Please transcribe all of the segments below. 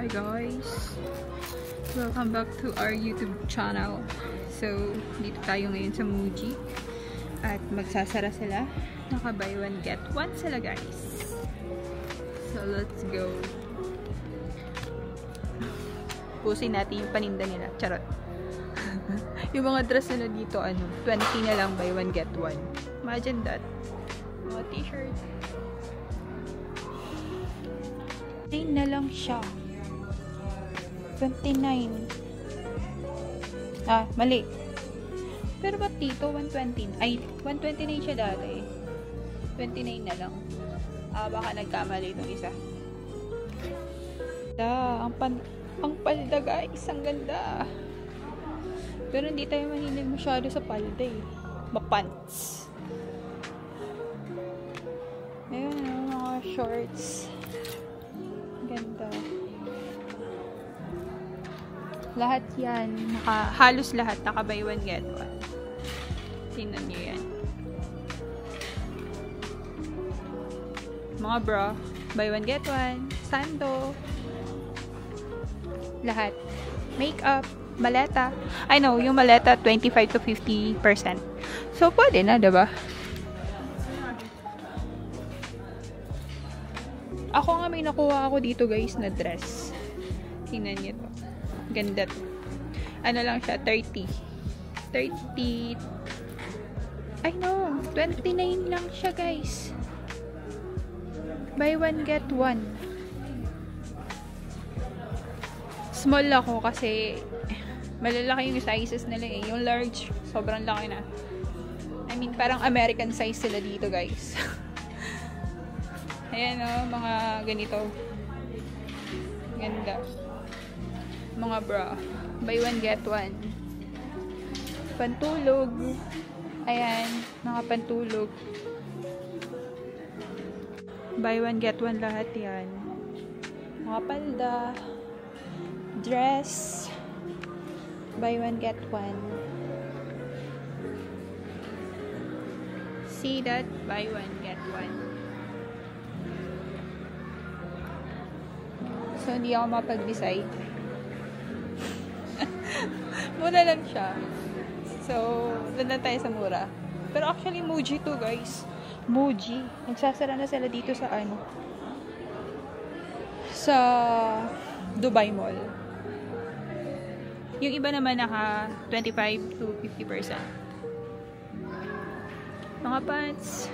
Hi guys! Welcome back to our YouTube channel. So, dito tayo ngayon sa Muji. At magsasara sila. Naka buy one get one sila guys. So, let's go. Pusin natin yung paninda nila. Charot. Yung mga dress nila dito, 20 na lang buy one get one. Imagine that. Mga t-shirt. 9 na lang siya. 29. Ah, mali. Pero ba't dito 120? Ay, 129 siya dati. 29 na lang. Ah, baka nagkamali itong isa. Ang palda guys, ang ganda. Pero hindi tayo mahilig masyado sa palda eh. Mapants. Ayun, mga shorts. Ganda. Lahat yan. Halos lahat. Naka buy one get one. Tingnan nyo yan. Mga bra. Buy one get one. Sando. Lahat. Makeup. Maleta. I know, yung maleta 25 to 50%. So, pwede na, diba? Ako nga may nakuha ako dito guys na dress. Tingnan niyo to. Ganda to. Ano lang siya? 30. I know. 29 lang siya guys. Buy one get one. Small ako kasi malalaki yung sizes nila eh. Yung large, sobrang laki na. I mean, parang American size sila dito guys. Ayan o, mga ganito. Ganda. Mga bra. Buy one, get one. Pantulog. Ayan, mga pantulog. Buy one, get one lahat yan. Mga palda. Dress. Buy one, get one. See that? Buy one, get one. So, hindi ako mapag-decide. Mura lang siya. So, doon lang tayo sa mura. Pero actually, Muji to guys. Muji. Nagsasara na sila dito sa sa Dubai Mall. Yung iba naman naka 25 to 50%. Mga pants.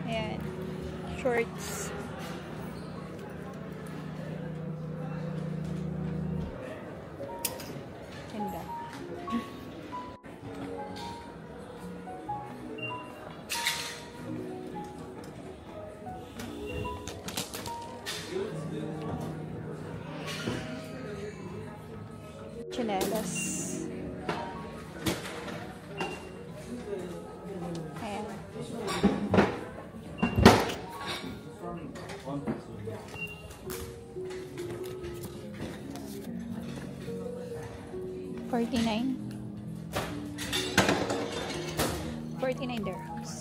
Ayan. Shorts. Ganda. Chinelas. Ayan. $49 dirhams.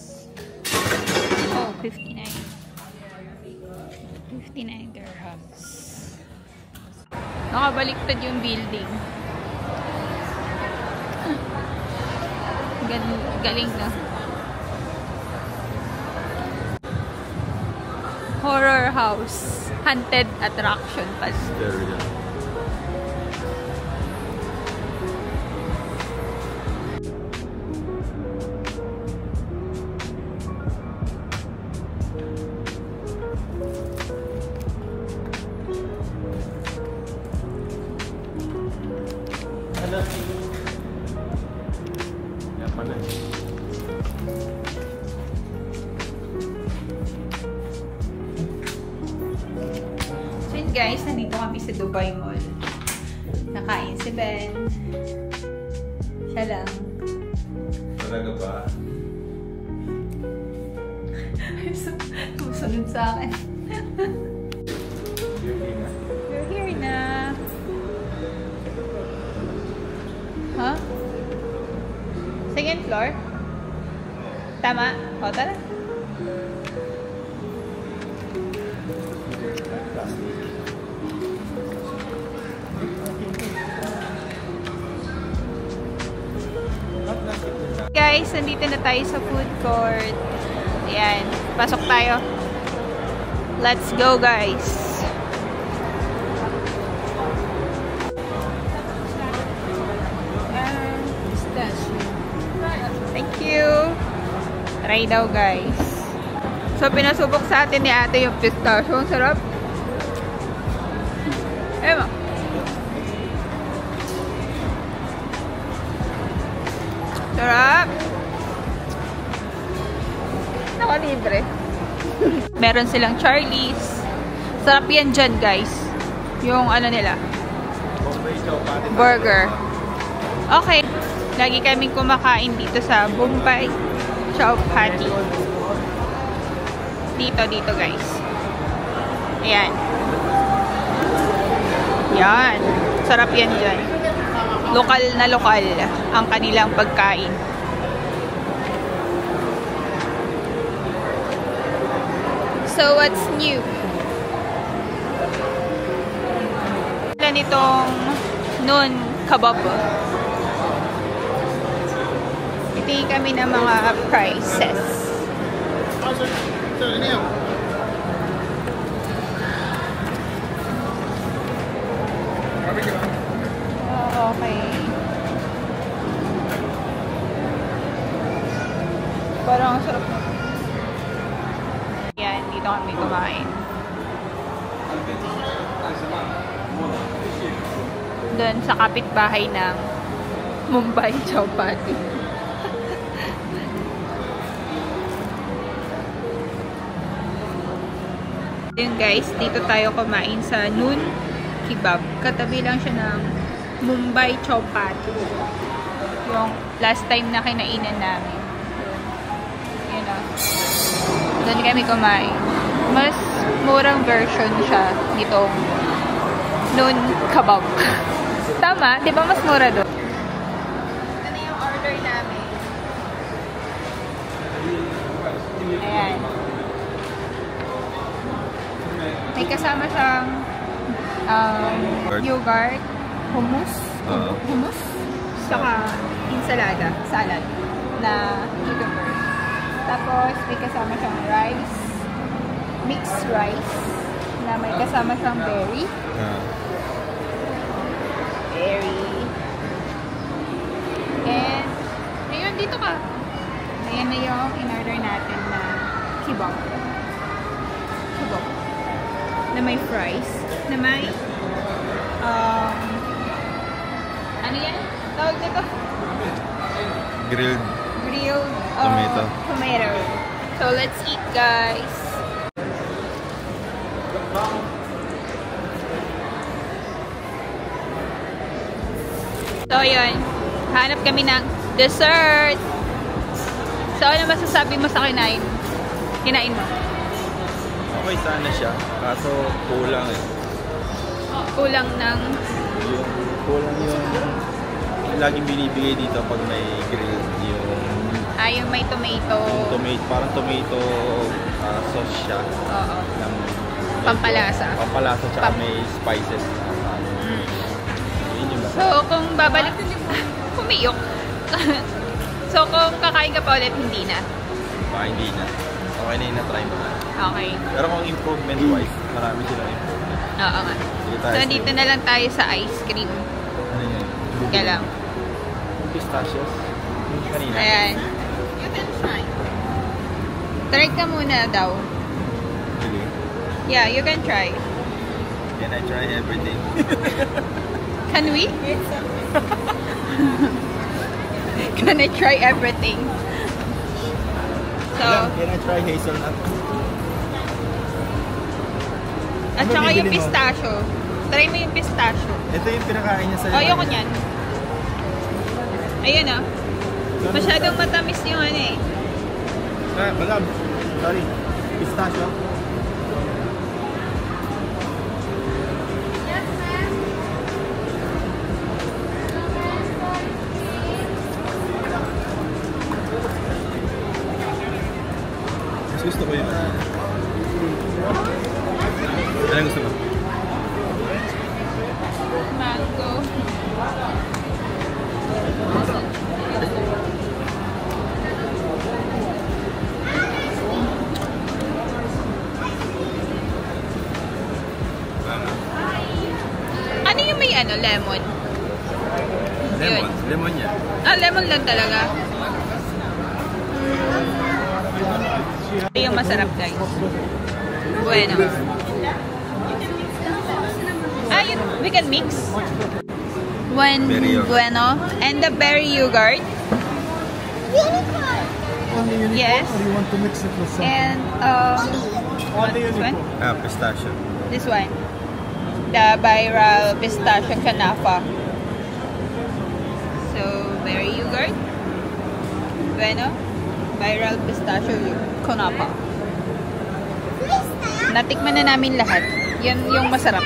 Oh, 59 dirhams. Nakabaliktad yung building. Galing na. Horror house. Haunted attraction pa. So yun guys, nandito kami sa Dubai Mall. Nakain si Ben. Siya lang. Talaga ba? Susunod sa akin. You're here na. Huh? Second floor? Tama? O, tara. guys, nandito na tayo sa food court. Ayan, pasok tayo. Let's go guys. Thank you. Try daw guys. So pinasubok sa atin ni ate yung pistachio. Ang sarap. Ewan. Sarap. Nakalibre. Meron silang Charlie's. Sarap yan dyan guys. Yung ano nila. Burger. Okay. Lagi kaming kumakain dito sa Bombay Chow Patty. Dito guys. Ayan. Yan. Sarap yan dyan. Lokal na lokal ang kanilang pagkain. So, what's new? Ilan itong noon kebab. Itingin kami ng mga prices. Okay. Parang ang sarap na. Yan, dito kami kumain. Doon sa kapitbahay ng Mumbai Chow Patty. Yun guys, dito tayo kumain sa Noon Kebab. Katabi lang siya ng Mumbai Chow Patty. Yung last time na kinainan namin. Yun o. Doon kami kumain. Mas murang version siya nitong Noon Kebab. Tama? Di ba mas mura doon? Ito na yung order namin. Ayan. May kasama siyang yogurt, hummus, saka ensalada, salad na cucumber. Tapos may kasama siyang rice, mixed rice na may kasama siyang berry. And ayun, dito ka. Ayan na yung in-order natin na kebab. Na may fries, na may ano yan? Tawag dito? Grilled tomato. So let's eat guys. So yun, hanap kami ng dessert. So ano masasabi mo sa kinain mo? Okay sana siya, kaso kulang eh. Kulang ng... Kulang yung laging binibigay dito pag may grill. Yung may tomato. Parang tomato sauce siya. Oo. Pampalasa. Pampalasa tsaka may spices. So kung babalik... Kumiyok. So kung kakain ka pa ulit, hindi na? Hindi na. Okay na yun na-try mo na. Okay. Pero kung improvement-wise, marami silang improvement. Oo nga. So, dito na lang tayo sa ice cream. Ano yun? Ika lang. Pistachios. Kanina. Ayan. You can try. Try ka muna daw. Really? Yeah, you can try. Can I try everything? Can we? Can I try everything? So, can I try hazelnut? At saka yung pistachio. Try mo yung pistachio. Ito yung pinakain niya sa'yo. Ayoko niyan. Ayun ah. Masyadong matamis yung ano eh. Madam, sorry. Pistachio? Yes, ma'am. Mas gusto ko yun. Ano gusto mo? Mango. may ano, lemon? Lemon. Yun. Lemon yan. Ah, lemon lang talaga. Ito yung masarap, guys. Bueno. Ah, yun, we can mix. Bueno. And the berry yogurt. Yes. Or you want to mix it with something? And, this one? Pistachio. This one. The viral pistachio kanafa. So, berry yogurt. Bueno. Viral pistachio kanafa. Natikman na namin lahat. Yan yung masarap.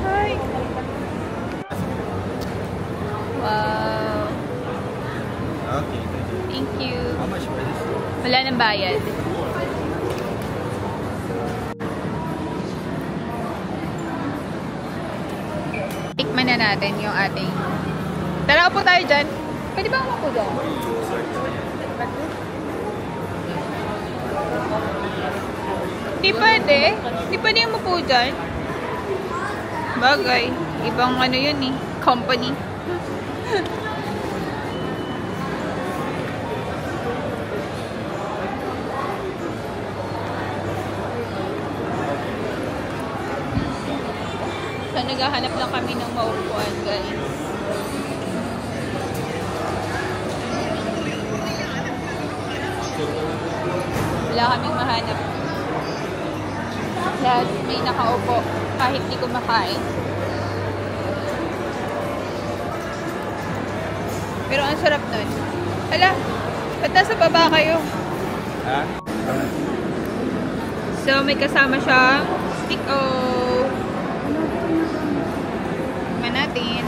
Hi. Wow. Okay, Thank you. how much for this? Wala nang bayad. Tikman na natin yung ating... Tara, upo tayo dyan. Pwede ba ako upo dyan? Di pwede. Di pwede yung upo dyan. Bagay. Ibang ano yun eh. Company. So, naghahanap lang kami ng maupuan, guys. Wala kaming mahanap. Lahat may nakaupo kahit di kumakain. Pero ang sarap nun. Hala, ba't nasa baba kayo? Ha? So, may kasama siyang stick-o. Tingnan natin.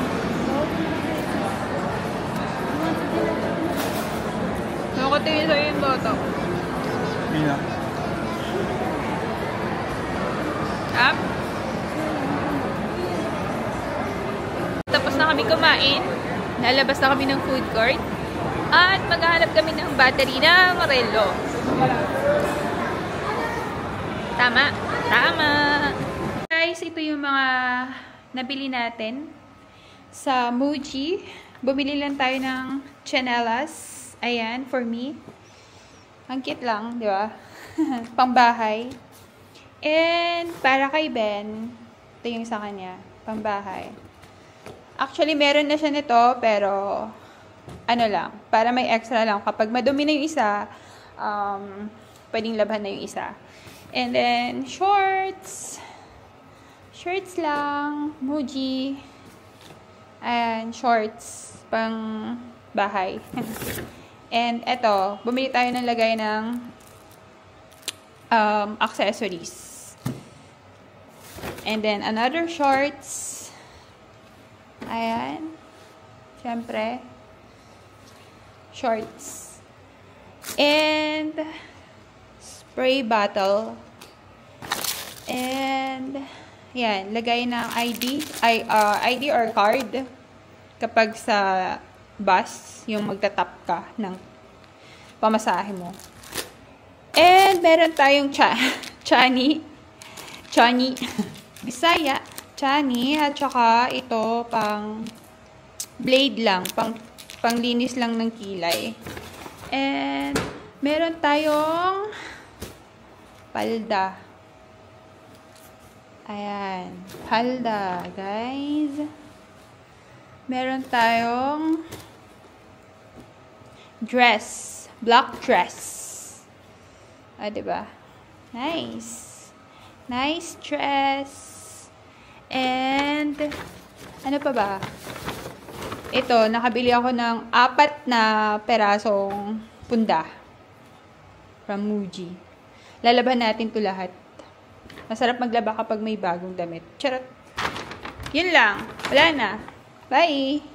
Nakatingin sa'yo yung boto. Hindi na. Up. Tapos na kami kumain. Lalabas na kami ng food court. At maghahanap kami ng battery ng relo. Tama. Tama. Guys, ito yung mga nabili natin sa Muji. Bumili lang tayo ng chanelas. Ayan, for me. Ang cute lang, di ba? Pangbahay. And para kay Ben, ito yung sa kanya. Pangbahay. Actually, meron na siya nito, pero ano lang, para may extra lang. Kapag madumi na yung isa, pwedeng labhan na yung isa. And then, shorts. Shorts lang. Muji. Ayan, shorts. Pang bahay. And eto, bumili tayo ng lagay ng accessories. And then, another shorts. Ayan. Siyempre. Shorts. And spray bottle. And yan, lagay ng ID or card kapag sa bus, yung magtatap ka ng pamasahe mo. And meron tayong chani. Bisaya. Chani. At saka ito pang blade lang. Panglinis lang ng kilay. And meron tayong palda. Ayan. Palda, guys. Meron tayong dress. Black dress. Ah, diba? Nice. Nice dress. And, ano pa ba? Ito, nakabili ako ng 4 na perasong punda. From Muji. Lalaban natin to lahat. Masarap maglaba kapag may bagong damit. Charot. Yun lang. Wala na. Bye!